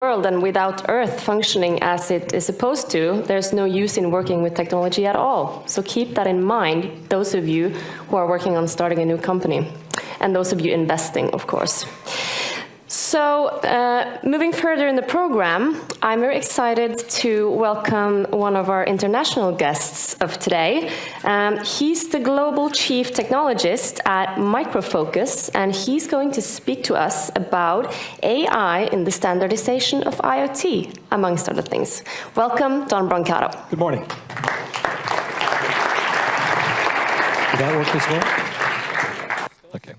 world and without Earth functioning as it is supposed to, there's no use in working with technology at all. So keep that in mind, those of you who are working on starting a new company, and those of you investing, of course. So, moving further in the program, I'm very excited to welcome one of our international guests of today. He's the Global Chief Technologist at Micro Focus, and he's going to speak to us about AI in the standardization of IoT, amongst other things. Welcome, Don Brancato. Good morning. Did that work as well? Okay.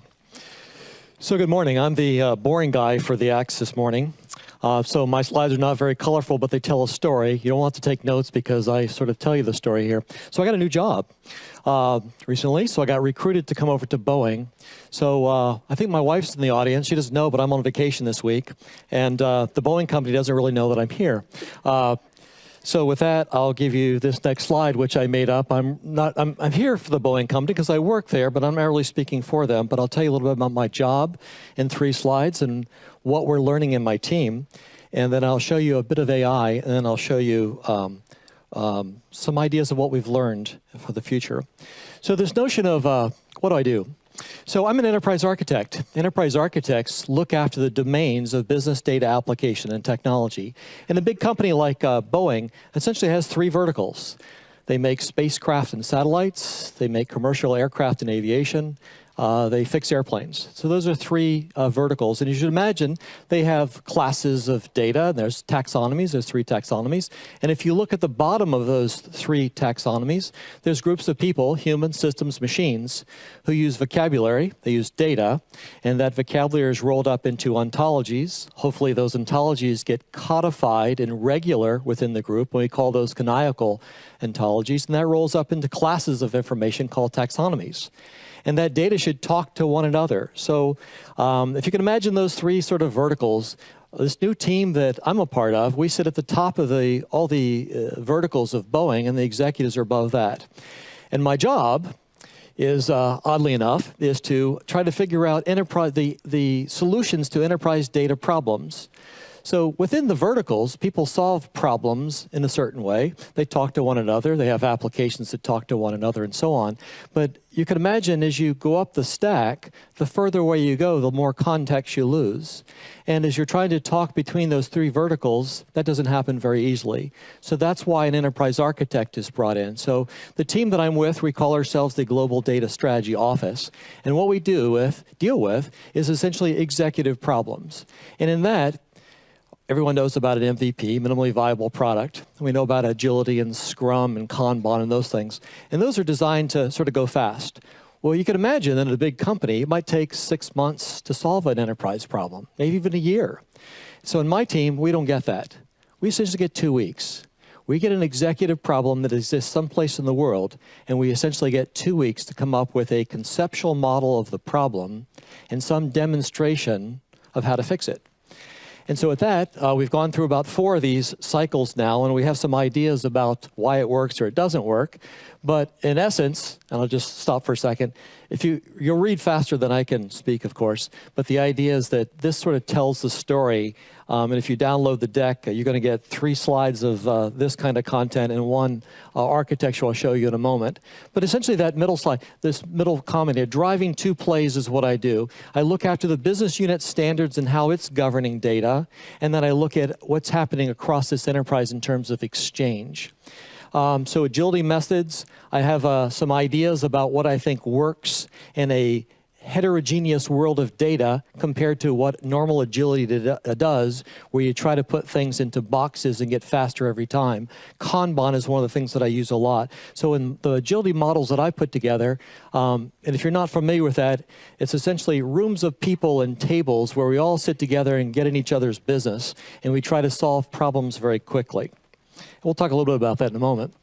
So good morning. I'm the boring guy for the Axe this morning. So my slides are not very colorful, but they tell a story. You don't have to take notes because I sort of tell you the story here. So I got a new job recently, so I got recruited to come over to BOEING. So I think my wife's in the audience. She doesn't know, but I'm on vacation this week. And the BOEING company doesn't really know that I'm here. So with that, I'll give you this next slide, which I made up. I'm here for the BOEING company because I work there, but I'm not really speaking for them. But I'll tell you a little bit about my job in 3 slides and what we're learning in my team. And then I'll show you a bit of AI, and then I'll show you some ideas of what we've learned for the future. So this notion of what do? So I'm an enterprise architect. Enterprise architects look after the domains of business data application and technology. And a big company like BOEING essentially has 3 verticals. They make spacecraft and satellites. They make commercial aircraft and aviation. They fix airplanes. So those are 3 verticals. And you should imagine they have classes of data. There's taxonomies. There's 3 taxonomies. And if you look at the bottom of those 3 taxonomies, there's groups of people, humans, systems, machines, who use vocabulary. They use data. And that vocabulary is rolled up into ontologies. Hopefully those ontologies get codified and regular within the group. We call those canonical ontologies. And that rolls up into classes of information called taxonomies. And that data should talk to one another. So if you can imagine those 3 sort of verticals, this new team that I'm a part of, we sit at the top of all the verticals of BOEING, and the executives are above that. And my job is, oddly enough, is to try to figure out the solutions to enterprise data problems. So within the verticals, people solve problems in a certain way. They talk to one another. They have applications that talk to one another and so on. But you can imagine as you go up the stack, the further away you go, the more context you lose. And as you're trying to talk between those 3 verticals, that doesn't happen very easily. So that's why an enterprise architect is brought in. So the team that I'm with, we call ourselves the Global Data Strategy Office. And what we deal with is essentially executive problems. And in that, everyone knows about an MVP, minimally viable product. We know about agility and Scrum and Kanban and those things. And those are designed to sort of go fast. Well, you can imagine that at a big company, it might take 6 months to solve an enterprise problem, maybe even a year. So in my team, we don't get that. We essentially get 2 weeks. We get an executive problem that exists someplace in the world, and we essentially get 2 weeks to come up with a conceptual model of the problem and some demonstration of how to fix it. And so with that, we've gone through about 4 of these cycles now, and we have some ideas about why it works or it doesn't work. But in essence, and I'll just stop for a second, you'll read faster than I can speak, of course, but the idea is that this sort of tells the story. And if you download the deck, you're going to get 3 slides of this kind of content and 1 architecture I'll show you in a moment. But essentially that middle slide, this middle comment here, driving 2 plays is what I do. I look after the business unit standards and how it's governing data, and then I look at what's happening across this enterprise in terms of exchange. So agility methods, I have some ideas about what I think works in a heterogeneous world of data compared to what normal agility does, where you try to put things into boxes and get faster every time. Kanban is one of the things that I use a lot. So in the agility models that I put together, and if you're not familiar with that, it's essentially rooms of people and tables where we all sit together and get in each other's business, and we try to solve problems very quickly. We'll talk a little bit about that in a moment.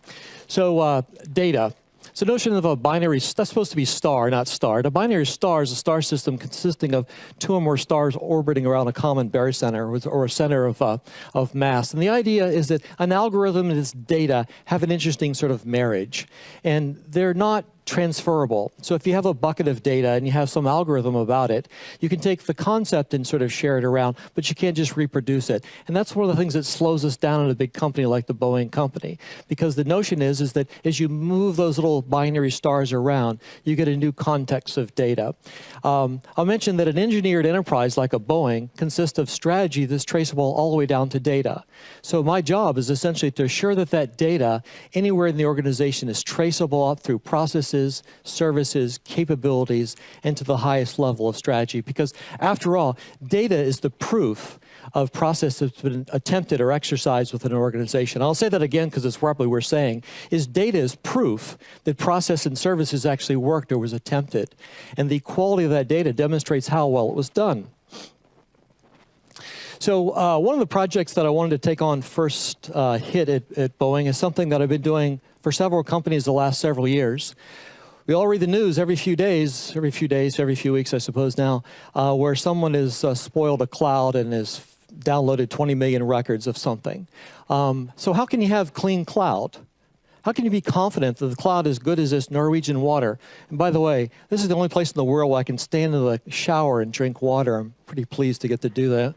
So data. So notion of a binary, that's supposed to be star, not star. A binary star is a star system consisting of 2 or more stars orbiting around a common barycenter or a center of mass. And the idea is that an algorithm and its data have an interesting sort of marriage. And they're not transferable. So if you have a bucket of data and you have some algorithm about it, you can take the concept and sort of share it around, but you can't just reproduce it. And that's one of the things that slows us down in a big company like the Boeing company, because the notion is that as you move those little binary stars around, you get a new context of data. I'll mention that an engineered enterprise like a Boeing consists of strategy that's traceable all the way down to data. So my job is essentially to assure that that data anywhere in the organization is traceable up through processes, services, capabilities, and to the highest level of strategy. Because after all, data is the proof of process that's been attempted or exercised within an organization. I'll say that again because it's probably what we're saying, is data is proof that process and services actually worked or was attempted. And the quality of that data demonstrates how well it was done. So one of the projects that I wanted to take on first hit at Boeing is something that I've been doing for several companies the last several years. We all read the news every few weeks, I suppose now, where someone has spoiled a cloud and has downloaded 20 million records of something. So how can you have clean cloud? How can you be confident that the cloud is good as this Norwegian water? And by the way, this is the only place in the world where I can stand in the shower and drink water. I'm pretty pleased to get to do that.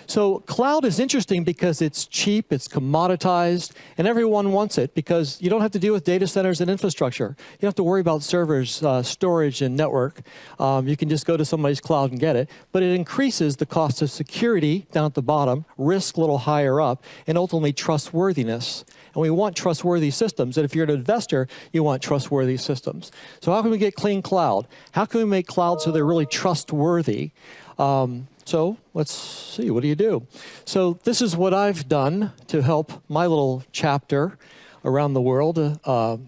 So cloud is interesting because it's cheap, it's commoditized, and everyone wants it because you don't have to deal with data centers and infrastructure. You don't have to worry about servers, storage, and network. You can just go to somebody's cloud and get it. But it increases the cost of security down at the bottom, risk a little higher up, and ultimately trustworthiness. And we want trustworthy systems. And if you're an investor, you want trustworthy systems. So how can we get clean cloud? How can we make cloud so they're really trustworthy? So let's see, what do you do? So this is what I've done to help my little chapter around the world, and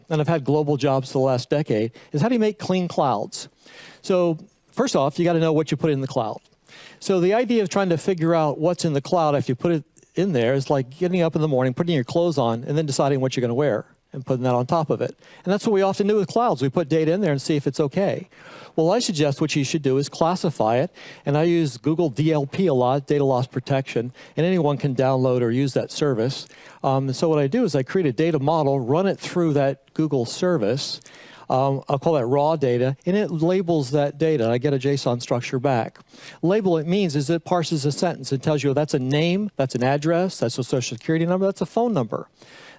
I've had global jobs for the last decade, is how do you make clean clouds? So first off, you got to know what you put in the cloud. So the idea of trying to figure out what's in the cloud after you put it in there is like getting up in the morning, putting your clothes on, and then deciding what you're going to wear and putting that on top of it. And that's what we often do with clouds. We put data in there and see if it's okay. Well, I suggest what you should do is classify it, and I use Google DLP a lot, data loss protection, and anyone can download or use that service. So what I do is I create a data model, run it through that Google service. I'll call that raw data, and it labels that data. I get a JSON structure back. Label it means is it parses a sentence. It tells you that's a name, that's an address, that's a social security number, that's a phone number.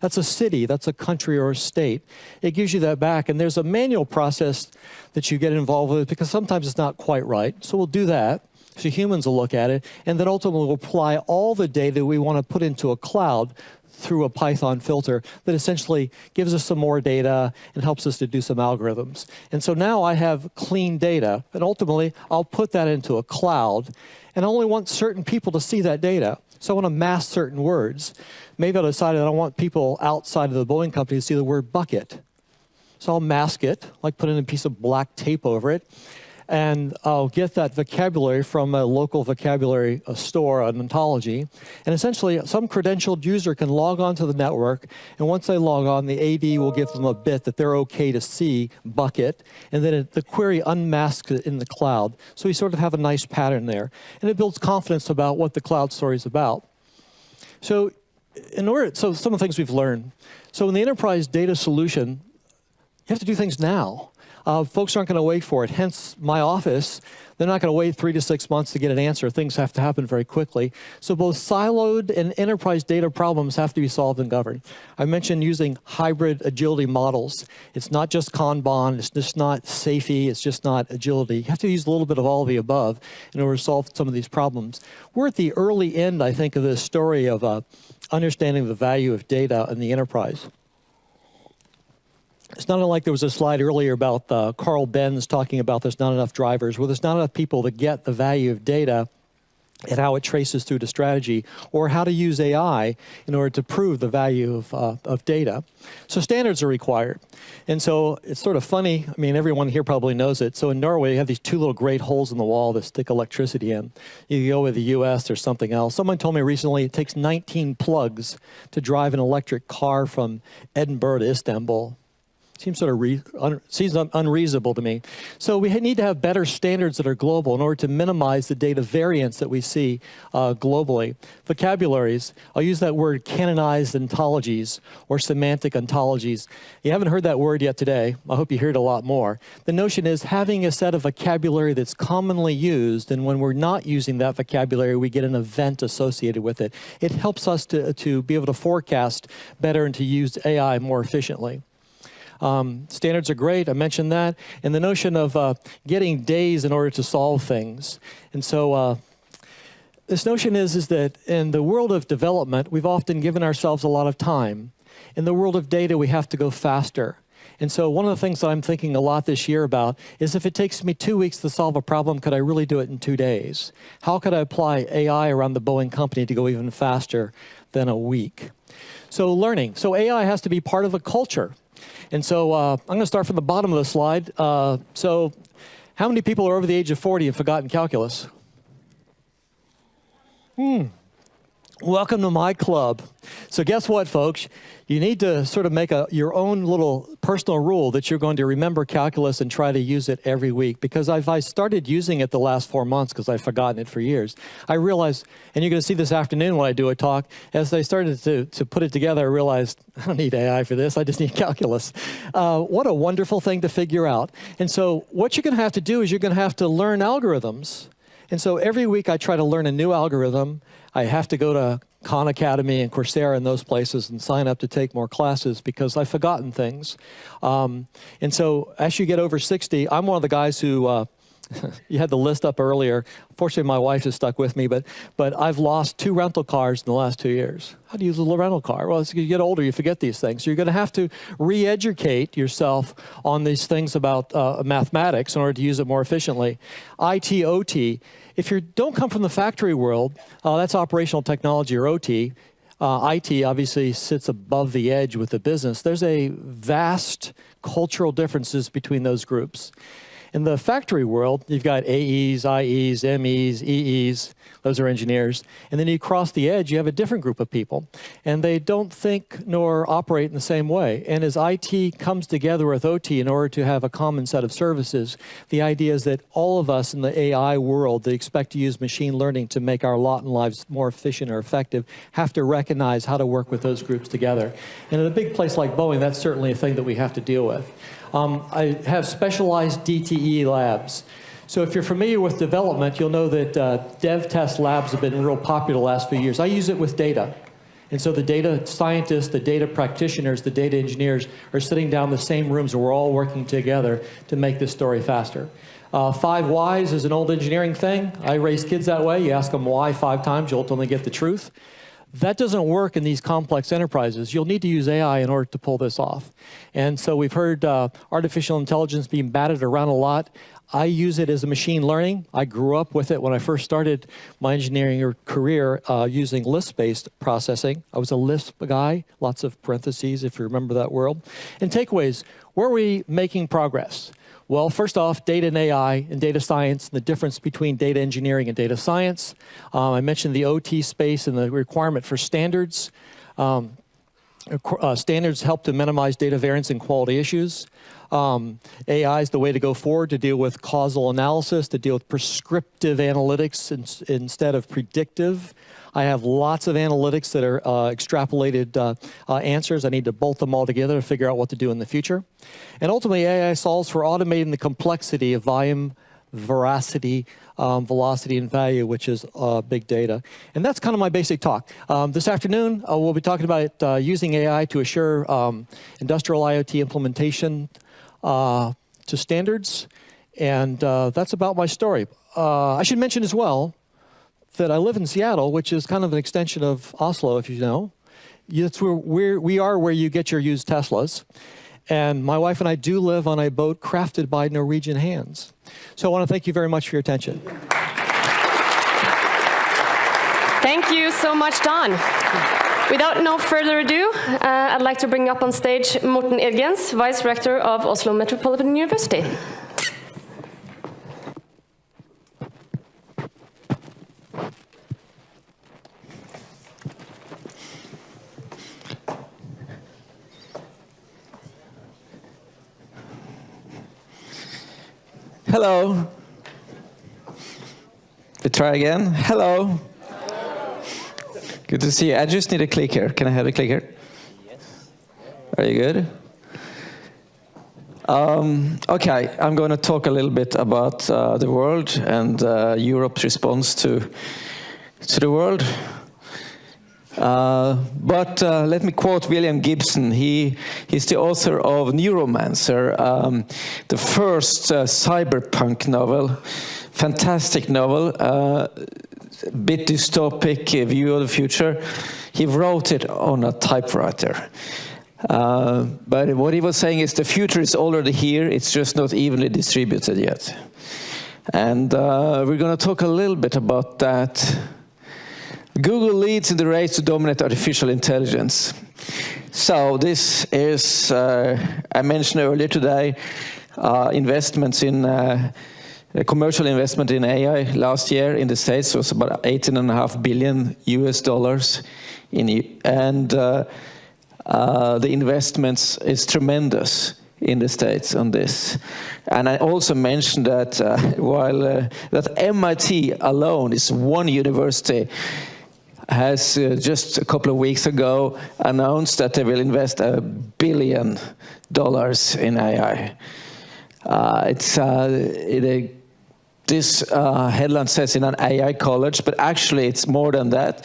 That's a city, that's a country or a state. It gives you that back, and there's a manual process that you get involved with because sometimes it's not quite right. So we'll do that. So humans will look at it, and then ultimately we'll apply all the data we want to put into a cloud through a Python filter that essentially gives us some more data and helps us to do some algorithms. And so now I have clean data, and ultimately I'll put that into a cloud, and I only want certain people to see that data. So I want to mask certain words. Maybe I'll decide that I want people outside of the Boeing company to see the word bucket. So I'll mask it, like put in a piece of black tape over it, and I'll get that vocabulary from a local vocabulary store, an ontology, and essentially some credentialed user can log on to the network, and once they log on, the AD will give them a bit that they're okay to see bucket, and then the query unmasks it in the cloud. So we sort of have a nice pattern there, and it builds confidence about what the cloud story is about. So so some of the things we've learned. So in the enterprise data solution, you have to do things now. Folks aren't going to wait for it. Hence, my office, they're not going to wait 3 to 6 months to get an answer. Things have to happen very quickly. So both siloed and enterprise data problems have to be solved and governed. I mentioned using hybrid agility models. It's not just Kanban. It's just not SAFe. It's just not agility. You have to use a little bit of all of the above in order to solve some of these problems. We're at the early end, I think, of this story of understanding the value of data in the enterprise. It's not like there was a slide earlier about Carl Benz talking about there's not enough drivers. Well, there's not enough people that get the value of data and how it traces through to strategy, or how to use AI in order to prove the value of data. So standards are required. And so it's sort of funny, I mean, everyone here probably knows it. So in Norway, you have these two little great holes in the wall that stick electricity in. You go with the US or something else. Someone told me recently it takes 19 plugs to drive an electric car from Edinburgh to Istanbul. Seems sort of seems unreasonable to me. So we need to have better standards that are global in order to minimize the data variance that we see globally. Vocabularies, I'll use that word canonized ontologies or semantic ontologies. You haven't heard that word yet today. I hope you hear it a lot more. The notion is having a set of vocabulary that's commonly used, and when we're not using that vocabulary, we get an event associated with it. It helps us to be able to forecast better and to use AI more efficiently. Standards are great, I mentioned that, and the notion of getting days in order to solve things. And so this notion is that in the world of development, we've often given ourselves a lot of time. In the world of data, we have to go faster. And so one of the things that I'm thinking a lot this year about is if it takes me 2 weeks to solve a problem, could I really do it in 2 days? How could I apply AI around the BOEING company to go even faster than a week? So learning. So AI has to be part of a culture. And so I'm going to start from the bottom of the slide. So how many people are over the age of 40 and have forgotten calculus? Welcome to my club. So guess what, folks? You need to sort of make your own little personal rule that you're going to remember calculus and try to use it every week. Because I started using it the last 4 months because I've forgotten it for years. I realized, and you're going to see this afternoon when I do a talk, as I started to put it together, I realized I don't need AI for this. I just need calculus. What a wonderful thing to figure out. And so what you're going to have to do is you're going to have to learn algorithms. And so every week I try to learn a new algorithm. I have to go to Khan Academy and Coursera and those places and sign up to take more classes because I've forgotten things. And so as you get over 60, I'm one of the guys who, you had the list up earlier. Fortunately, my wife has stuck with me, but I've lost 2 rental cars in the last 2 years. How do you use a rental car? Well, as you get older, you forget these things. So you're going to have to re-educate yourself on these things about mathematics in order to use it more efficiently. IT, OT. If you don't come from the factory world, that's operational technology or OT. IT obviously sits above the edge with the business. There's a vast cultural differences between those groups. In the factory world, you've got AEs, IEs, MEs, EEs, those are engineers. And then you cross the edge, you have a different group of people. And they don't think nor operate in the same way. And as IT comes together with OT in order to have a common set of services, the idea is that all of us in the AI world that expect to use machine learning to make our lot in lives more efficient or effective have to recognize how to work with those groups together. And in a big place like BOEING, that's certainly a thing that we have to deal with. I have specialized DTE labs. So if you're familiar with development, you'll know that dev test labs have been real popular the last few years. I use it with data. And so the data scientists, the data practitioners, the data engineers are sitting down in the same rooms and we're all working together to make this story faster. 5 whys is an old engineering thing. I raise kids that way. You ask them why 5 times, you'll ultimately get the truth. That doesn't work in these complex enterprises. You'll need to use AI in order to pull this off. And so we've heard artificial intelligence being batted around a lot. I use it as a machine learning. I grew up with it when I first started my engineering career using Lisp-based processing. I was a Lisp guy, lots of parentheses if you remember that world. And takeaways, where are we making progress? Well, first off, data and AI and data science, and the difference between data engineering and data science. I mentioned the OT space and the requirement for standards. Standards help to minimize data variance and quality issues. AI is the way to go forward to deal with causal analysis, to deal with prescriptive analytics instead of predictive. I have lots of analytics that are extrapolated answers. I need to bolt them all together to figure out what to do in the future. And ultimately, AI solves for automating the complexity of volume, veracity, velocity, and value, which is big data. And that's kind of my basic talk. This afternoon, we'll be talking about using AI to assure industrial IoT implementation to standards. And that's about my story. I should mention as well that I live in Seattle, which is kind of an extension of Oslo, if you know. It's where we are where you get your used Teslas. And my wife and I do live on a boat crafted by Norwegian hands. So I want to thank you very much for your attention. Thank you so much, Don. Without no further ado, I'd like to bring up on stage Morten Irgens, Vice Rector of Oslo Metropolitan University. Hello. We try again. Hello. Good to see you. I just need a clicker. Can I have a clicker? Yes. Are you good? Okay, I'm going to talk a little bit about the world and Europe's response to the world. But let me quote William Gibson. He's the author of Neuromancer, the first cyberpunk novel, fantastic novel, bit dystopic view of the future. He wrote it on a typewriter. But what he was saying is the future is already here, it's just not evenly distributed yet. And we're going to talk a little bit about that. Google leads in the race to dominate artificial intelligence. So this is, I mentioned earlier today, investments in commercial investment in AI last year in the States was about $18.5 billion US, and the investments is tremendous in the States on this. And I also mentioned that that MIT alone is one university has just a couple of weeks ago announced that they will invest $1 billion in AI. This headline says in an AI college, but actually it's more than that.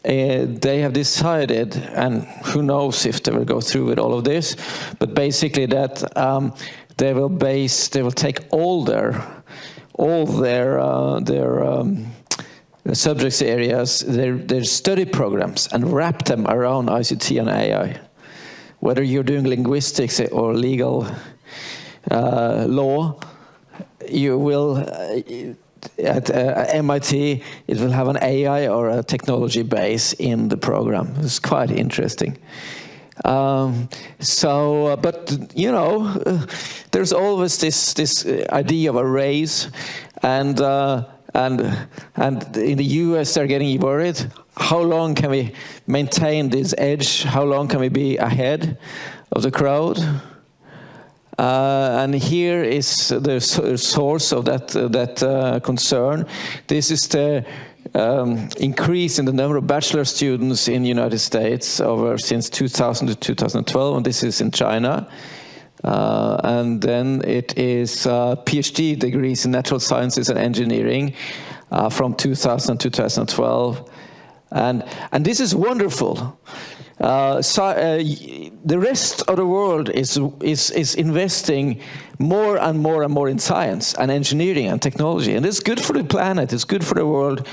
They have decided, and who knows if they will go through with all of this, but basically that they will take all their subjects areas, their study programs, and wrap them around ICT and AI. Whether you're doing linguistics or legal law, you will, at MIT, it will have an AI or a technology base in the program. It's quite interesting. But you know, there's always this idea of a race, and in the US they're getting worried. How long can we maintain this edge? How long can we be ahead of the crowd? And here is the source of that concern. This is the increase in the number of bachelor students in the United States since 2000 to 2012, and this is in China. And then it is PhD degrees in natural sciences and engineering from 2000 to 2012. And this is wonderful. The rest of the world is investing more and more and more in science and engineering and technology, and it's good for the planet, it's good for the world.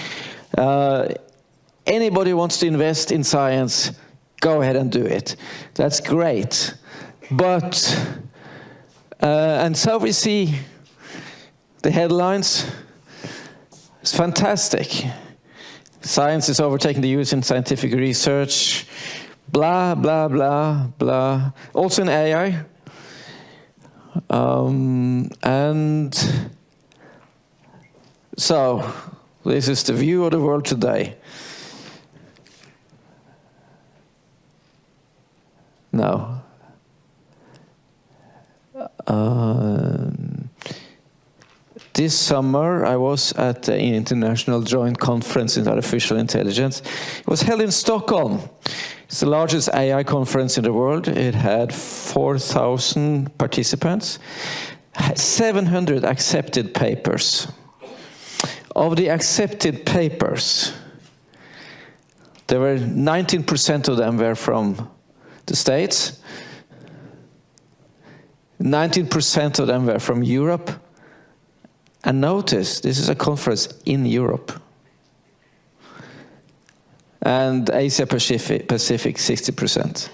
Anybody wants to invest in science, go ahead and do it. That's great. But, and so we see the headlines. It's fantastic. Science is overtaking the US in scientific research. Blah, blah, blah, blah. Also in AI. And so, this is the view of the world today. No. This summer, I was at the International Joint Conference in Artificial Intelligence. It was held in Stockholm. It's the largest AI conference in the world. It had 4,000 participants, 700 accepted papers. Of the accepted papers, there were 19% of them were from the States, 19% of them were from Europe, and notice, this is a conference in Europe. And Asia Pacific, 60%.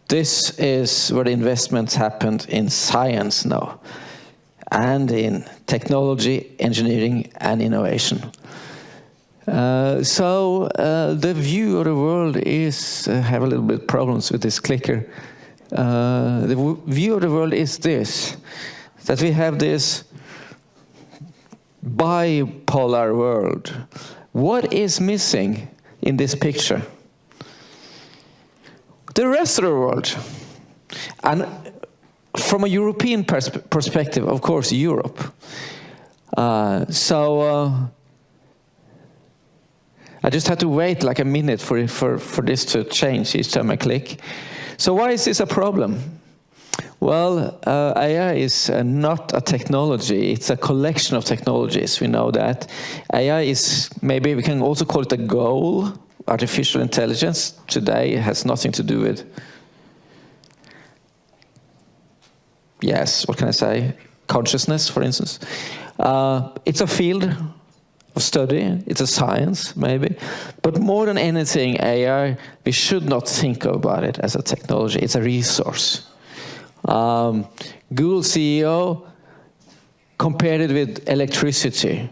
This is where the investments happened in science now, and in technology, engineering, and innovation. So the view of the world is, have a little bit problems with this clicker. The view of the world is this, that we have this bipolar world. What is missing in this picture? The rest of the world. And from a European perspective, of course, Europe. I just had to wait like a minute for this to change each time I click. So why is this a problem? Well, AI is not a technology, it's a collection of technologies, we know that. AI is, maybe we can also call it a goal. Artificial intelligence today has nothing to do with, yes, what can I say? Consciousness, for instance. It's a field of study, it's a science, maybe. But more than anything, AI, we should not think about it as a technology, it's a resource. Google CEO compared it with electricity.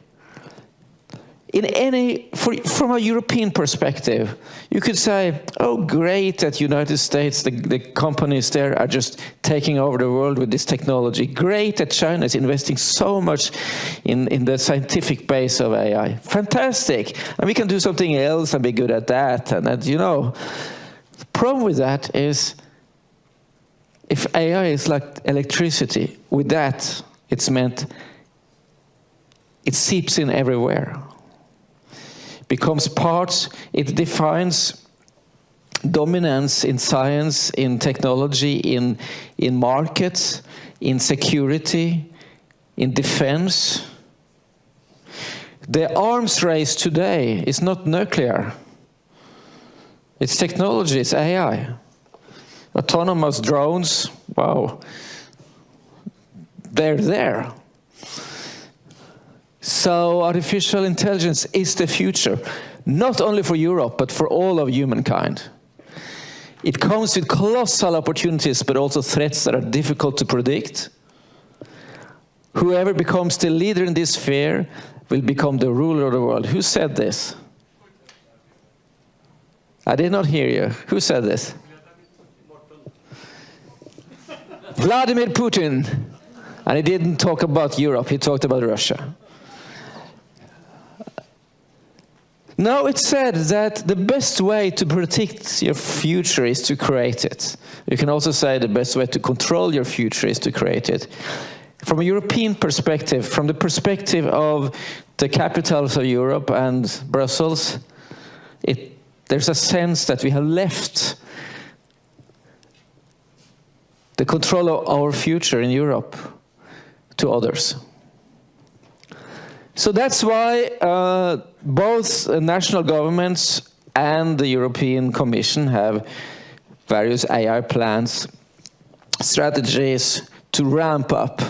From a European perspective, you could say, oh, great that United States, the companies there are just taking over the world with this technology. Great that China is investing so much in the scientific base of AI. Fantastic. And we can do something else and be good at that. And that, you know, the problem with that is, if AI is like electricity, with that, it's meant it seeps in everywhere. Becomes parts, it defines dominance in science, in technology, in markets, in security, in defense. The arms race today is not nuclear. It's technology, it's AI. Autonomous drones, wow, they're there. So artificial intelligence is the future, not only for Europe, but for all of humankind. It comes with colossal opportunities, but also threats that are difficult to predict. Whoever becomes the leader in this sphere will become the ruler of the world. Who said this? I did not hear you. Who said this? Vladimir Putin. And he didn't talk about Europe, he talked about Russia. Now it's said that the best way to predict your future is to create it. You can also say the best way to control your future is to create it. From a European perspective, from the perspective of the capitals of Europe and Brussels, there's a sense that we have left the control of our future in Europe to others. So that's why both national governments and the European Commission have various AI plans, strategies to ramp up.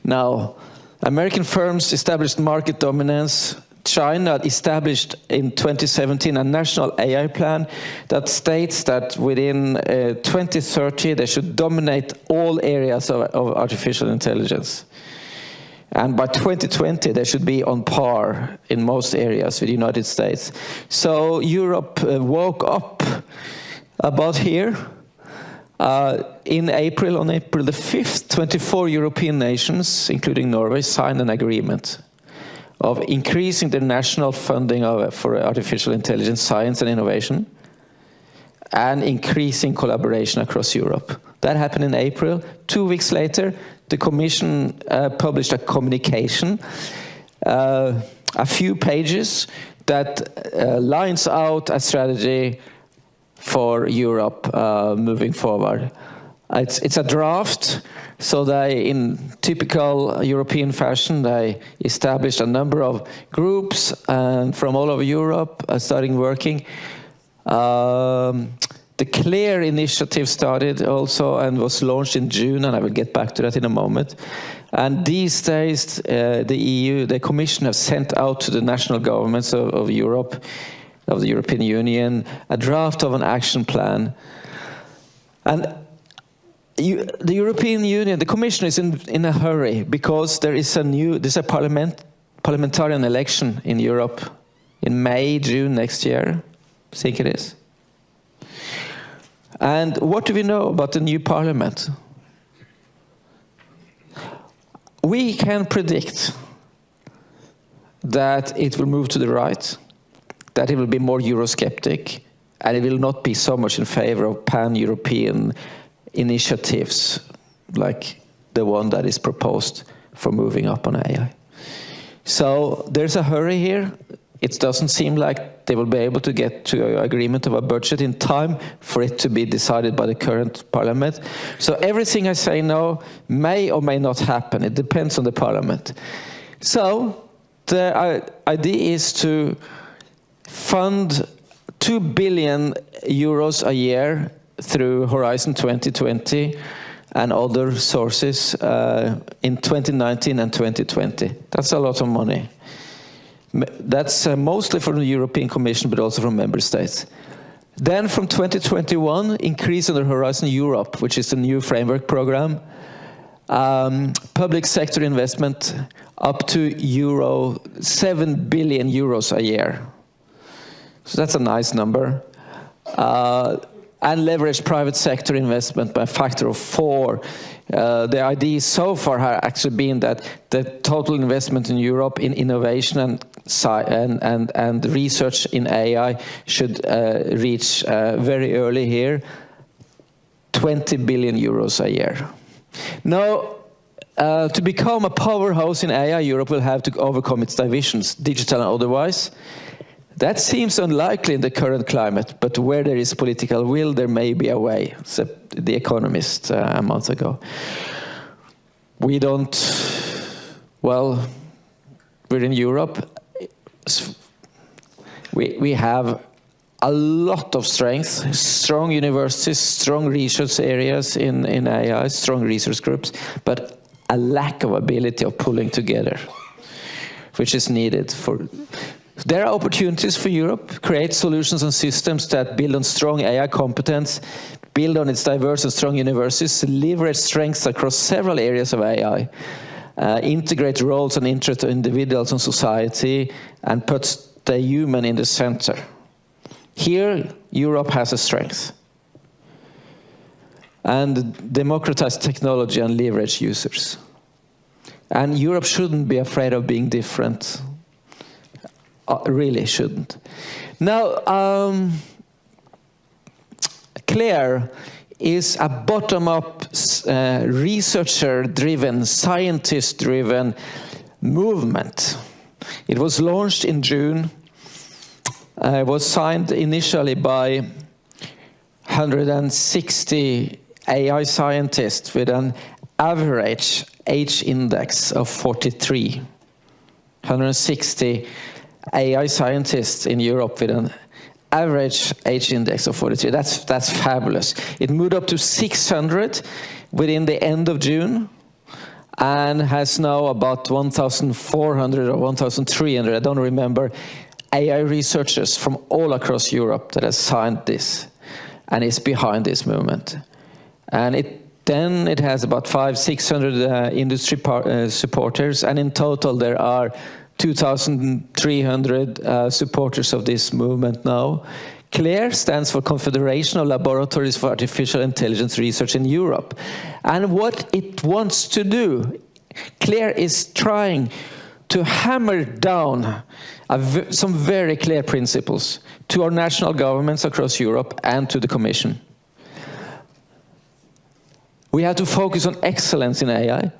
Now, American firms established market dominance. China established in 2017 a national AI plan that states that within 2030 they should dominate all areas of artificial intelligence. And by 2020 they should be on par in most areas with the United States. So Europe woke up about here. On April the 5th, 24 European nations, including Norway, signed an agreement of increasing the national funding for artificial intelligence, science and innovation, and increasing collaboration across Europe. That happened in April. 2 weeks later, the Commission published a communication, a few pages, that lines out a strategy for Europe moving forward. It's a draft, so they, in typical European fashion, they established a number of groups from all over Europe starting working. The CLEAR initiative started also and was launched in June, and I will get back to that in a moment. And these days, the EU, the Commission, have sent out to the national governments of Europe, of the European Union, a draft of an action plan. And the European Union, the Commission is in a hurry because there's a parliamentarian election in Europe in May, June next year, I think it is. And what do we know about the new parliament? We can predict that it will move to the right, that it will be more Eurosceptic, and it will not be so much in favor of pan-European initiatives like the one that is proposed for moving up on AI. So there's a hurry here. It doesn't seem like they will be able to get to an agreement of a budget in time for it to be decided by the current parliament. So everything I say now may or may not happen. It depends on the parliament. So the idea is to fund 2 billion euros a year through Horizon 2020 and other sources in 2019 and 2020. That's a lot of money. That's mostly from the European Commission, but also from member states. Then from 2021, increase under Horizon Europe, which is the new framework program, public sector investment up to €7 billion a year. So that's a nice number. And leverage private sector investment by a factor of 4. The idea so far has actually been that the total investment in Europe in innovation and research in AI should reach very early here, 20 billion euros a year. Now, to become a powerhouse in AI, Europe will have to overcome its divisions, digital and otherwise. That seems unlikely in the current climate, but where there is political will, there may be a way, said The Economist a month ago. We don't, well, we're in Europe. We have a lot of strength, strong universities, strong research areas in AI, strong research groups, but a lack of ability of pulling together, which is needed for. There are opportunities for Europe, create solutions and systems that build on strong AI competence, build on its diverse and strong universities, leverage strengths across several areas of AI, integrate roles and interests of individuals and society, and put the human in the center. Here, Europe has a strength. And democratize technology and leverage users. And Europe shouldn't be afraid of being different. Really shouldn't. Now, Claire is a bottom-up, researcher-driven, scientist-driven movement. It was launched in June. It was signed initially by 160 AI scientists with an average age index of 43. 160 AI scientists in Europe with an average age index of 43. That's fabulous. It moved up to 600 within the end of June and has now about 1,400 or 1,300, I don't remember, AI researchers from all across Europe that have signed this and is behind this movement. And it has about 500-600 industry supporters, and in total there are 2,300 supporters of this movement now. CLARE stands for Confederation of Laboratories for Artificial Intelligence Research in Europe. And what it wants to do, CLARE is trying to hammer down some very clear principles to our national governments across Europe and to the Commission. We have to focus on excellence in AI.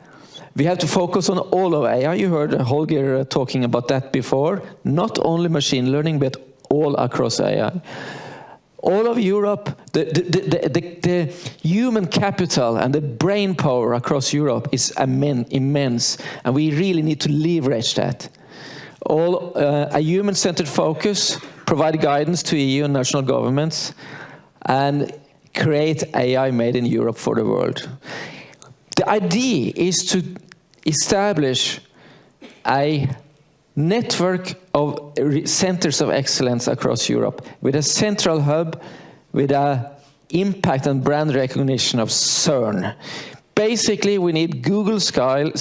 We have to focus on all of AI. You heard Holger talking about that before. Not only machine learning, but all across AI. All of Europe, the human capital and the brain power across Europe is immense, and we really need to leverage that. A human-centered focus, provide guidance to EU and national governments, and create AI made in Europe for the world. The idea is to establish a network of centers of excellence across Europe with a central hub, with an impact and brand recognition of CERN. Basically, we need Google style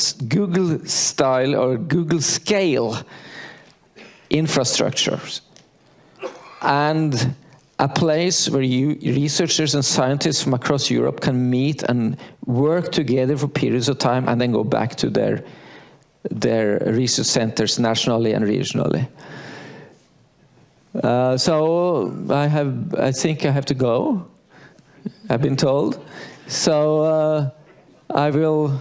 or Google scale infrastructures and a place where researchers and scientists from across Europe can meet and work together for periods of time and then go back to their research centers nationally and regionally. So I think I have to go, I've been told. So I will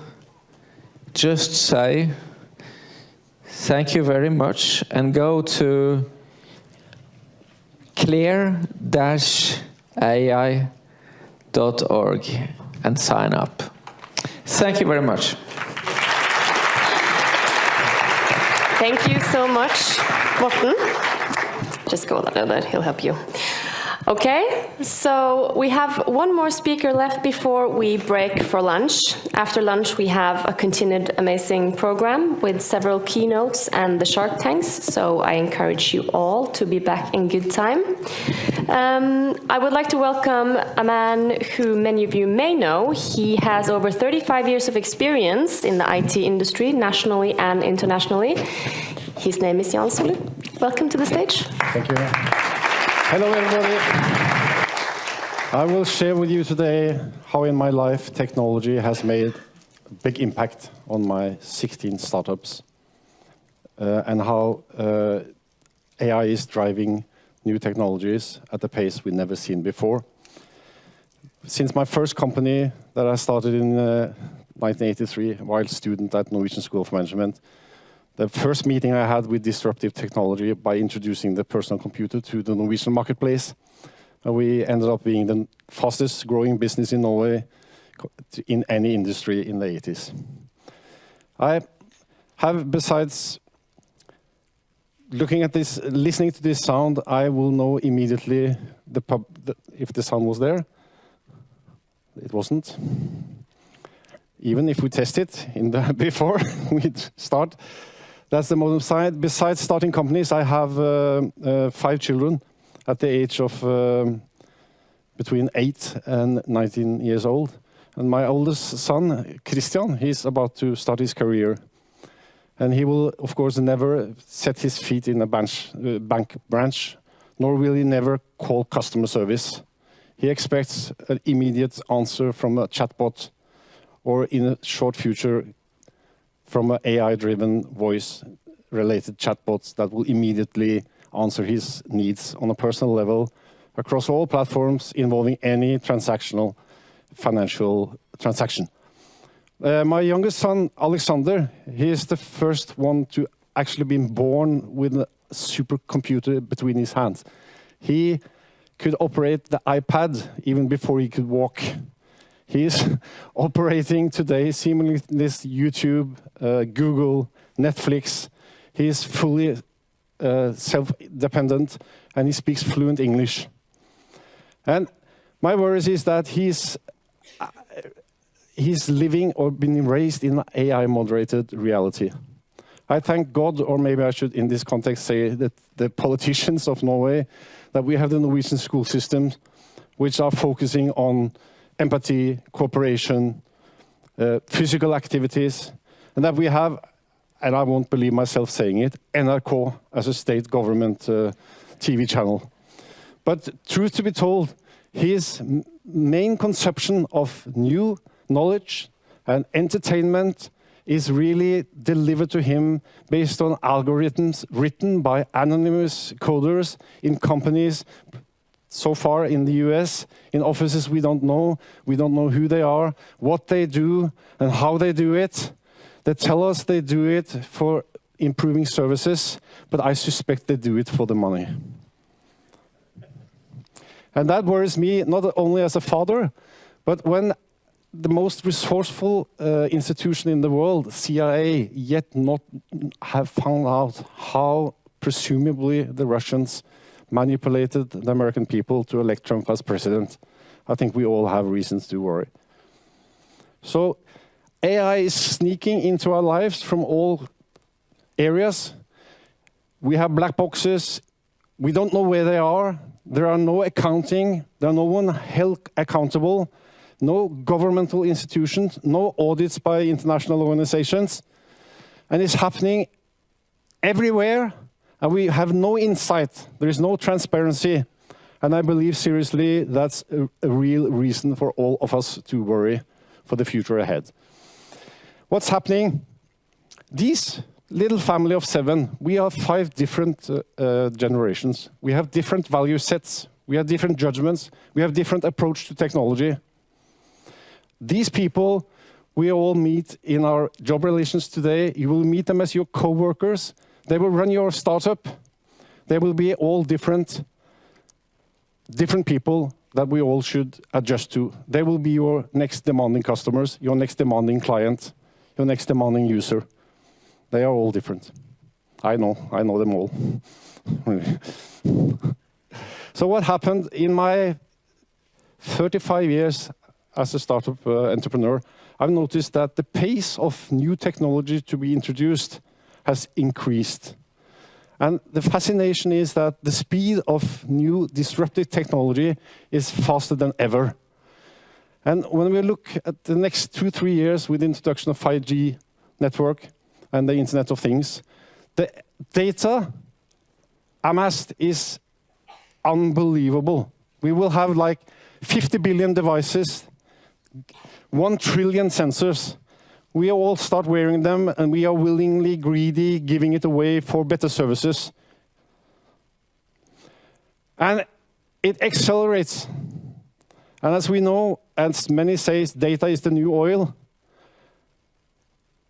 just say thank you very much and go to clear-ai.org and sign up. Thank you very much. Thank you so much, Morten. Just go there, he'll help you. Okay, so we have one more speaker left before we break for lunch. After lunch, we have a continued amazing program with several keynotes and the Shark Tanks, so I encourage you all to be back in good time. I would like to welcome a man who many of you may know. He has over 35 years of experience in the IT industry, nationally and internationally. His name is Jan Sollid. Welcome to the stage. Thank you. Hello, everybody. I will share with you today how in my life technology has made a big impact on my 16 startups and how AI is driving new technologies at a pace we've never seen before. Since my first company that I started in 1983 while student at Norwegian School of Management, the first meeting I had with disruptive technology by introducing the personal computer to the Norwegian marketplace. We ended up being the fastest growing business in Norway in any industry in the 80s. I have, besides looking at this, listening to this sound, I will know immediately if the sound was there. It wasn't. Even if we test it before we start. That's the modern side. Besides starting companies, I have 5 children at the age of between 8 and 19 years old. And my oldest son, Christian, he's about to start his career. And he will, of course, never set his feet in a bank branch, nor will he never call customer service. He expects an immediate answer from a chatbot, or in a short future, from an AI-driven voice-related chatbots that will immediately answer his needs on a personal level across all platforms involving any transactional financial transaction. My youngest son, Alexander, he is the first one to actually be born with a supercomputer between his hands. He could operate the iPad even before he could walk. He is operating today seamlessly YouTube, Google, Netflix. He is fully self-dependent and he speaks fluent English. And my worry is that he's living or been raised in an AI-moderated reality. I thank God, or maybe I should in this context say that the politicians of Norway, that we have the Norwegian school systems which are focusing on empathy, cooperation, physical activities, and that we have, and I won't believe myself saying it, NRK as a state government TV channel. But truth to be told, his main conception of new knowledge and entertainment is really delivered to him based on algorithms written by anonymous coders in companies, so far in the US, in offices we don't know who they are, what they do, and how they do it. They tell us they do it for improving services, but I suspect they do it for the money. And that worries me, not only as a father, but when the most resourceful institution in the world, CIA, yet not have found out how presumably the Russians manipulated the American people to elect Trump as president. I think we all have reasons to worry. So AI is sneaking into our lives from all areas. We have black boxes. We don't know where they are. There are no accounting. There are no one held accountable. No governmental institutions. No audits by international organizations. And it's happening everywhere. And we have no insight. There is no transparency. And I believe seriously that's a real reason for all of us to worry for the future ahead. What's happening? These little family of 7, we are 5 different generations. We have different value sets. We have different judgments. We have different approach to technology. These people we all meet in our job relations today. You will meet them as your co-workers. They will run your startup. They will be all different people that we all should adjust to. They will be your next demanding customers, your next demanding client, your next demanding user. They are all different. I know them all. So what happened in my 35 years as a startup entrepreneur, I've noticed that the pace of new technology to be introduced has increased. And the fascination is that the speed of new disruptive technology is faster than ever. And when we look at the next 2-3 years with the introduction of 5G network and the Internet of Things, the data amassed is unbelievable. We will have like 50 billion devices, 1 trillion sensors. We all start wearing them, and we are willingly greedy, giving it away for better services. And it accelerates. And as we know, as many say, data is the new oil.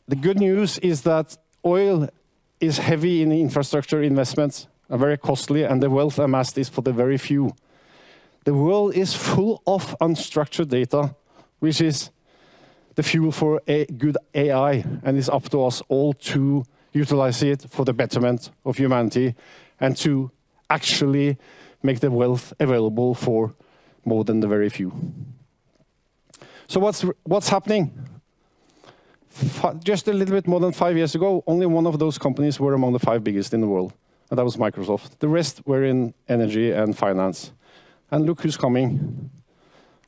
The good news is that oil is heavy in infrastructure investments, are very costly, and the wealth amassed is for the very few. The world is full of unstructured data, which is the fuel for a good AI, and it's up to us all to utilize it for the betterment of humanity and to actually make the wealth available for more than the very few. So what's happening? Just a little bit more than 5 years ago, only one of those companies were among the 5 biggest in the world, and that was Microsoft. The rest were in energy and finance. And look who's coming,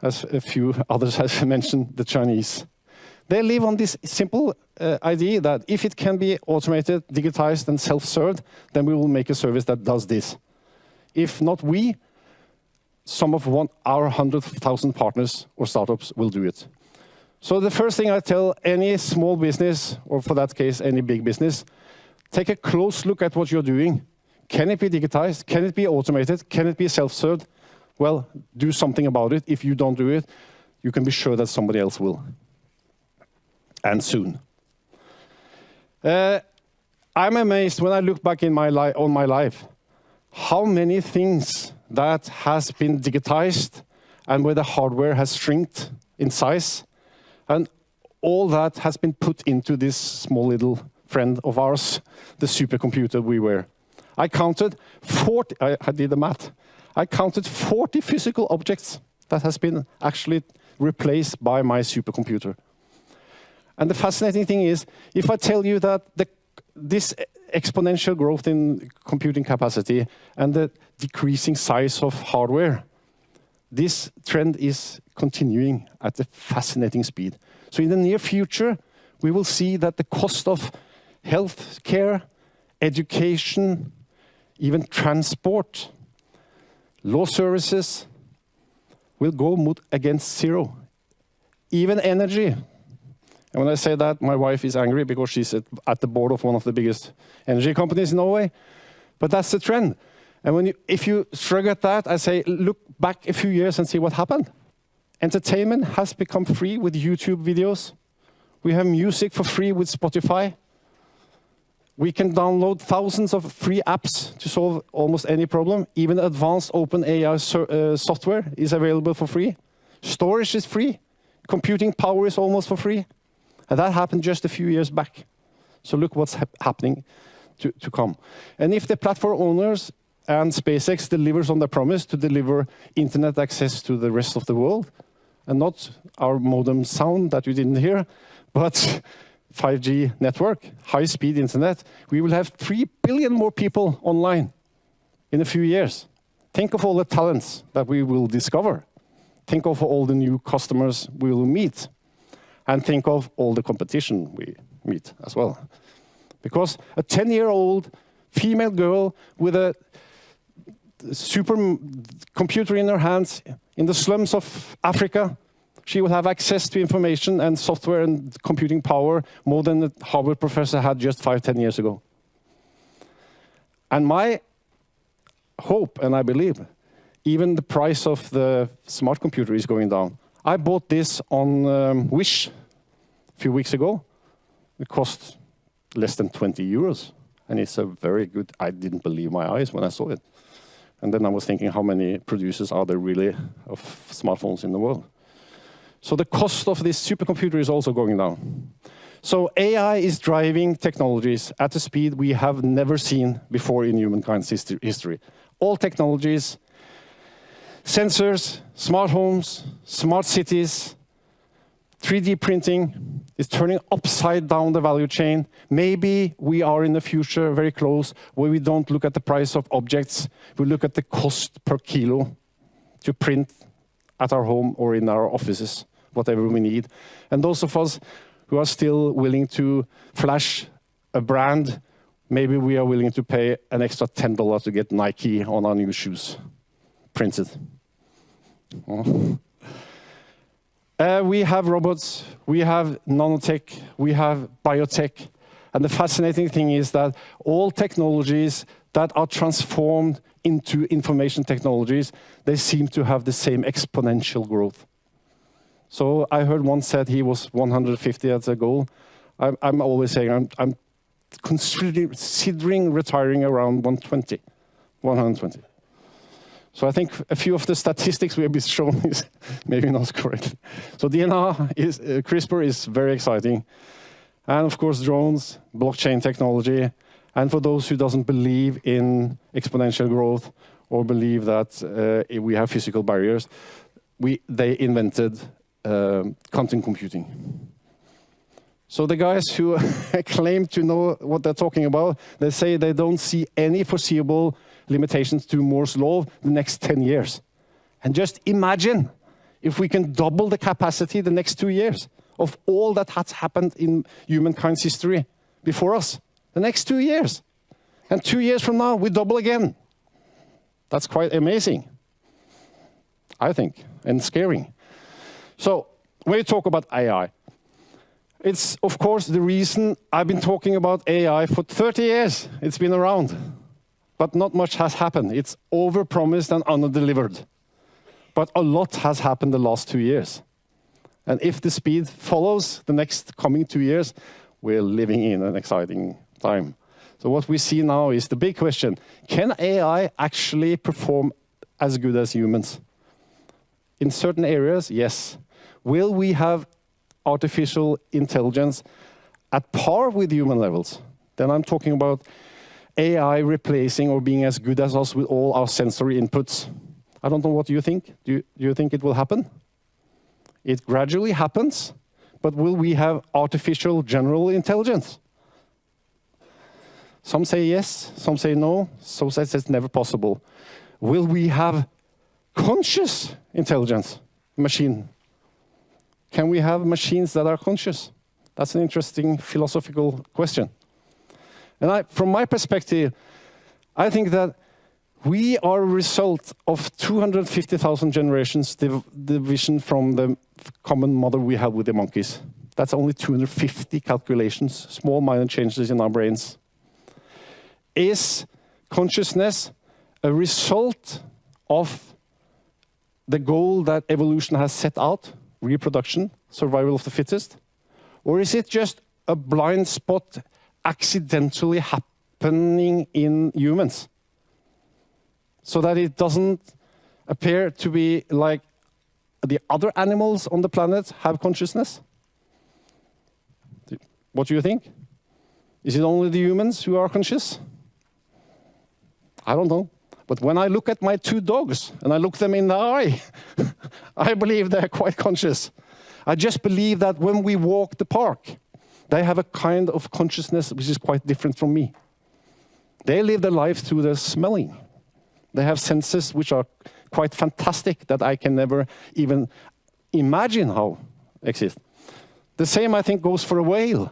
as a few others have mentioned, the Chinese. They live on this simple idea that if it can be automated, digitized, and self-served, then we will make a service that does this. If not we, some of our 100,000 partners or startups will do it. So the first thing I tell any small business, or for that case, any big business, take a close look at what you're doing. Can it be digitized? Can it be automated? Can it be self-served? Well, do something about it. If you don't do it, you can be sure that somebody else will. And soon. I'm amazed when I look back in on my life, how many things that has been digitized and where the hardware has shrinked in size, and all that has been put into this small little friend of ours, the supercomputer we were. I counted 40, I did the math. I counted 40 physical objects that has been actually replaced by my supercomputer. And the fascinating thing is, if I tell you that this exponential growth in computing capacity and the decreasing size of hardware, this trend is continuing at a fascinating speed. So in the near future, we will see that the cost of health care, education, even transport, law services will go against zero. Even energy. And when I say that, my wife is angry because she's at the board of one of the biggest energy companies in Norway. But that's the trend. And if you shrug at that, I say, look back a few years and see what happened. Entertainment has become free with YouTube videos. We have music for free with Spotify. We can download thousands of free apps to solve almost any problem. Even advanced open AI software is available for free. Storage is free. Computing power is almost for free. And that happened just a few years back. So look what's happening to come. And if the platform owners and SpaceX delivers on their promise to deliver internet access to the rest of the world, and not our modem sound that you didn't hear, but 5G network, high-speed internet, we will have 3 billion more people online in a few years. Think of all the talents that we will discover. Think of all the new customers we will meet. And think of all the competition we meet as well. Because a 10-year-old female girl with a supercomputer in her hands in the slums of Africa, she will have access to information and software and computing power more than the Harvard professor had just 5-10 years ago. And my hope, and I believe, even the price of the smart computer is going down. I bought this on Wish a few weeks ago. It cost less than 20 euros. And it's a very good, I didn't believe my eyes when I saw it. And then I was thinking, how many producers are there really of smartphones in the world? So the cost of this supercomputer is also going down. So AI is driving technologies at a speed we have never seen before in humankind's history. All technologies, sensors, smart homes, smart cities, 3D printing is turning upside down the value chain. Maybe we are in the future very close where we don't look at the price of objects, we look at the cost per kilo to print at our home or in our offices, whatever we need. And those of us who are still willing to flash a brand, maybe we are willing to pay an extra $10 to get Nike on our new shoes printed. We have robots, we have nanotech, we have biotech. And the fascinating thing is that all technologies that are transformed into information technologies, they seem to have the same exponential growth. So I heard one said he was 150 as a goal. I'm always saying I'm considering retiring around 120. So I think a few of the statistics we have been shown is maybe not correct. So DNA is, CRISPR is very exciting. And of course they blockchain technology. And for those who doesn't believe in exponential growth or believe that we have physical barriers, they invented quantum computing. So the guys who claim to know what they're talking about, they say they don't see any foreseeable limitations to Moore's law the next 10 years. And just imagine if we can double the capacity the next 2 years of all that has happened in humankind's history before us. The next 2 years. And 2 years from now, we double again. That's quite amazing, I think, and scary. So when you talk about AI, it's, of course, the reason I've been talking about AI for 30 years. It's been around. But not much has happened. It's overpromised and underdelivered. But a lot has happened the last 2 years. And if the speed follows the next coming 2 years, we're living in an exciting time. So what we see now is the big question. Can AI actually perform as good as humans? In certain areas, yes. Will we have artificial intelligence at par with human levels? Then I'm talking about AI replacing or being as good as us with all our sensory inputs. I don't know what you think. Do you think it will happen? It gradually happens, but will we have artificial general intelligence? Some say yes, some say no, some say it's never possible. Will we have conscious intelligence, machine? Can we have machines that are conscious? That's an interesting philosophical question. And from my perspective, I think that we are a result of 250,000 generations division from the common mother we have with the monkeys. That's only 250 calculations, small minor changes in our brains. Is consciousness a result of the goal that evolution has set out, reproduction, survival of the fittest? Or is it just a blind spot accidentally happening in humans? So that it doesn't appear to be like the other animals on the planet have consciousness? What do you think? Is it only the humans who are conscious? I don't know. But when I look at my two dogs and I look them in the eye, I believe they're quite conscious. I just believe that when we walk the park, they have a kind of consciousness which is quite different from me. They live their life through their smelling. They have senses which are quite fantastic that I can never even imagine how exist. The same, I think, goes for a whale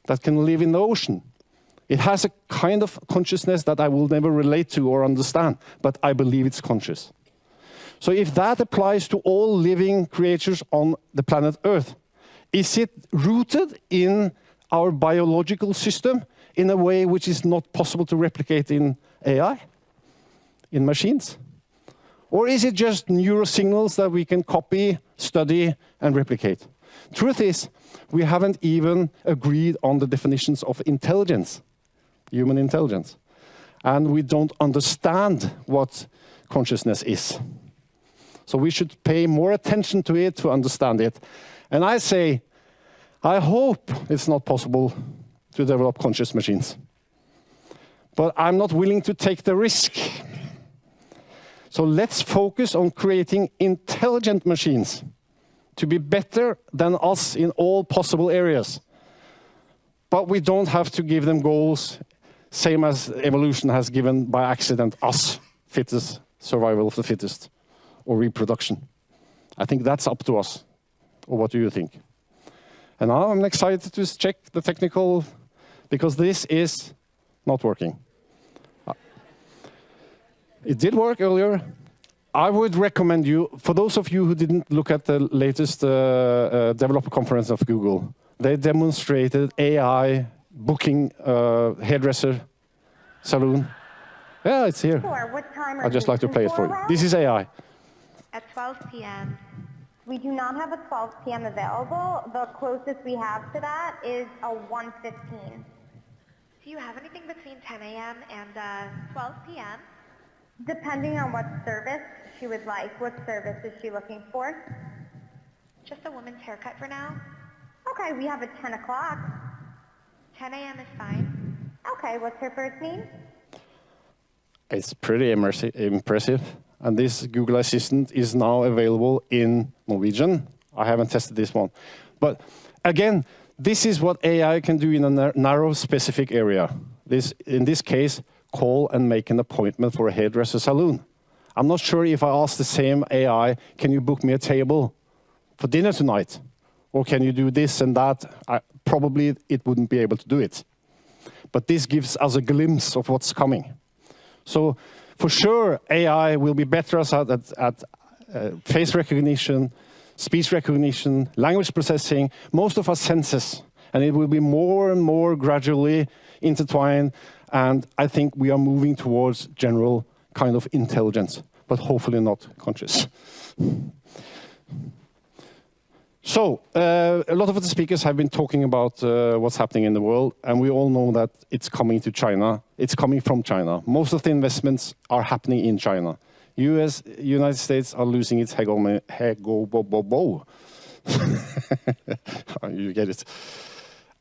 that can live in the ocean. It has a kind of consciousness that I will never relate to or understand, but I believe it's conscious. So if that applies to all living creatures on the planet Earth, is it rooted in our biological system in a way which is not possible to replicate in AI, in machines? Or is it just neurosignals that we can copy, study, and replicate? Truth is, we haven't even agreed on the definitions of intelligence, human intelligence. And we don't understand what consciousness is. So we should pay more attention to it to understand it. And I say, I hope it's not possible to develop conscious machines. But I'm not willing to take the risk. So let's focus on creating intelligent machines to be better than us in all possible areas. But we don't have to give them goals, same as evolution has given by accident us, fittest, survival of the fittest, or reproduction. I think that's up to us. Or what do you think? And now I'm excited to check the technical, because this is not working. It did work earlier. I would recommend you, for those of you who didn't look at the latest developer conference of Google, they demonstrated AI booking hairdresser salon. Yeah, it's here. What time I'd just like to play it for you. This is AI. At 12 p.m. We do not have a 12 p.m. available. The closest we have to that is a 1:15. Do you have anything between 10 a.m. and 12 p.m.? Depending on what service she would like. What service is she looking for? Just a woman's haircut for now. Okay, we have a 10 o'clock. 10 a.m. is fine. Okay, what's her first name? It's pretty impressive. And this Google Assistant is now available in Norwegian. I haven't tested this one. But again, this is what AI can do in a narrow, specific area. In this case, call and make an appointment for a hairdresser salon. I'm not sure if I ask the same AI, can you book me a table for dinner tonight? Or can you do this and that? Probably it wouldn't be able to do it. But this gives us a glimpse of what's coming. So for sure, AI will be better at face recognition, speech recognition, language processing, most of our senses. And it will be more and more gradually intertwined. And I think we are moving towards general kind of intelligence, but hopefully not conscious. So, a lot of the speakers have been talking about what's happening in the world, and we all know that it's coming to China. It's coming from China. Most of the investments are happening in China. United States are losing its You get it.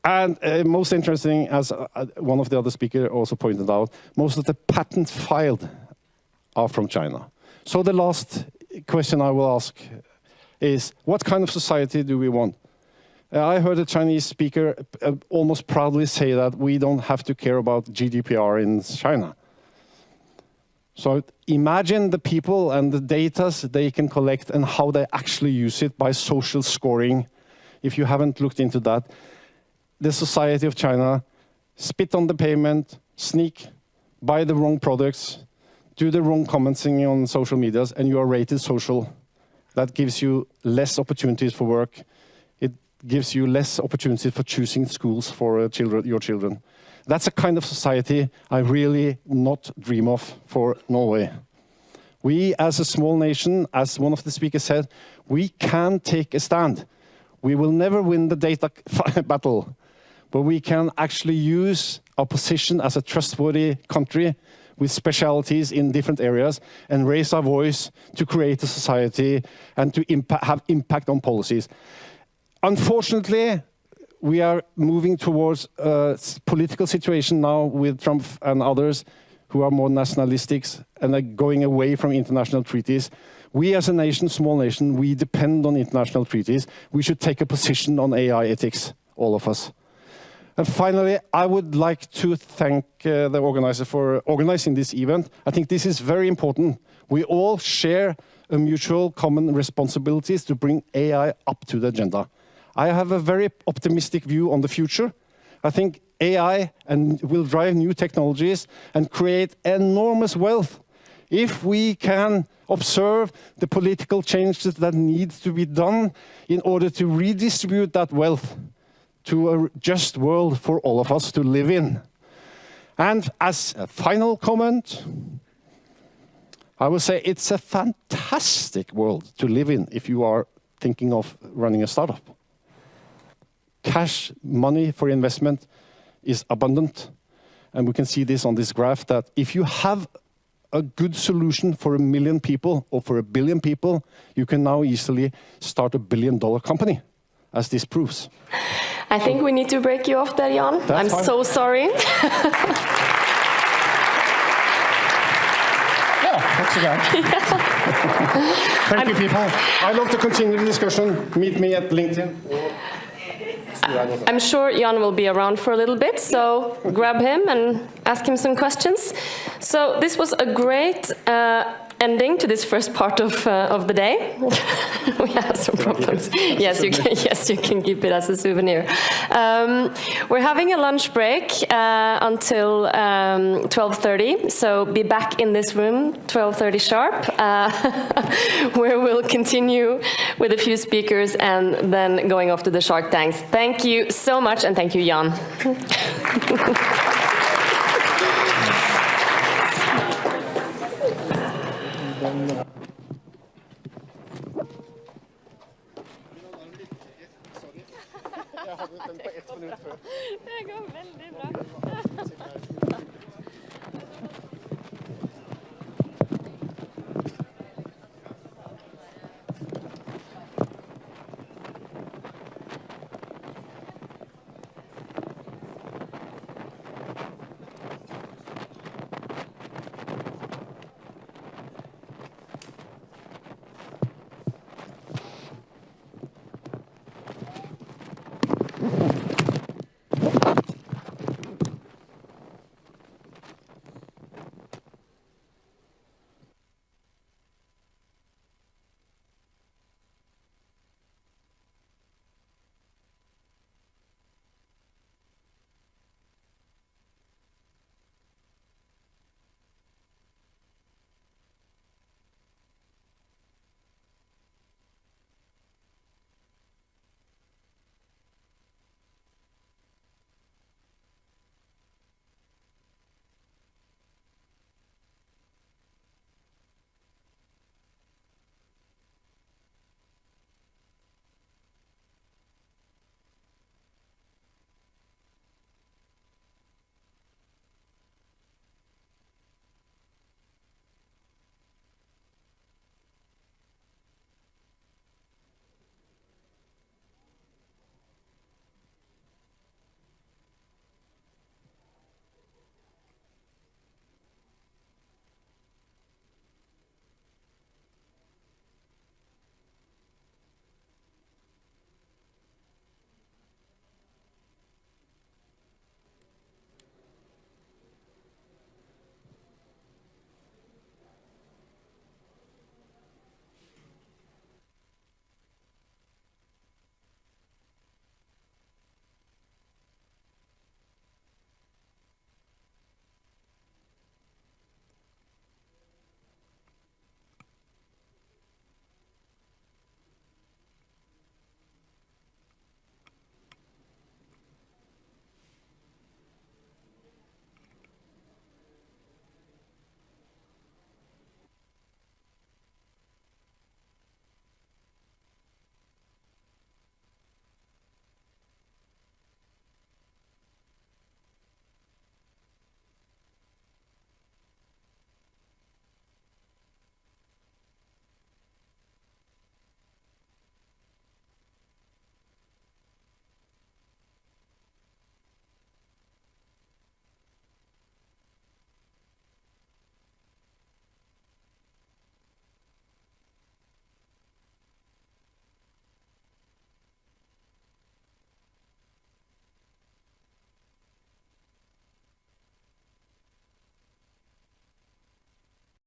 And most interesting, as one of the other speakers also pointed out, most of the patents filed are from China. So the last question I will ask is, what kind of society do we want? I heard a Chinese speaker almost proudly say that we don't have to care about GDPR in China. So imagine the people and the data they can collect and how they actually use it by social scoring. If you haven't looked into that, the society of China spit on the pavement, sneak, buy the wrong products, do the wrong commenting on social medias, and you are rated social. That gives you less opportunities for work. It gives you less opportunities for choosing schools for your children. That's a kind of society I really not dream of for Norway. We, as a small nation, as one of the speakers said, we can take a stand. We will never win the data battle, but we can actually use our position as a trustworthy country with specialities in different areas and raise our voice to create a society and to have impact on policies. Unfortunately, we are moving towards a political situation now with Trump and others who are more nationalistic and are going away from international treaties. We as a nation, small nation, we depend on international treaties. We should take a position on AI ethics, all of us. And finally, I would like to thank the organizer for organizing this event. I think this is very important. We all share a mutual common responsibilities to bring AI up to the agenda. I have a very optimistic view on the future. I think AI will drive new technologies and create enormous wealth. If we can observe the political changes that need to be done in order to redistribute that wealth to a just world for all of us to live in. And as a final comment, I will say it's a fantastic world to live in if you are thinking of running a startup. cash money for investment is abundant. And we can see this on this graph, that if you have a good solution for 1 million people or for 1 billion people, you can now easily start $1 billion company, as this proves. I think we need to break you off there, Jan. I'm fine. so sorry. That's that. Thank you, people. I'd love to continue the discussion. Meet me at LinkedIn. I'm sure Jan will be around for a little bit, so grab him and ask him some questions. So this was a great ending to this first part of the day. We have some problems. Yes, you can. Yes, you can keep it as a souvenir. We're having a lunch break until 12:30. So be back in this room 12:30 sharp, where we'll continue with a few speakers and then going off to the Shark Tanks. Thank you so much, and thank you, Jan.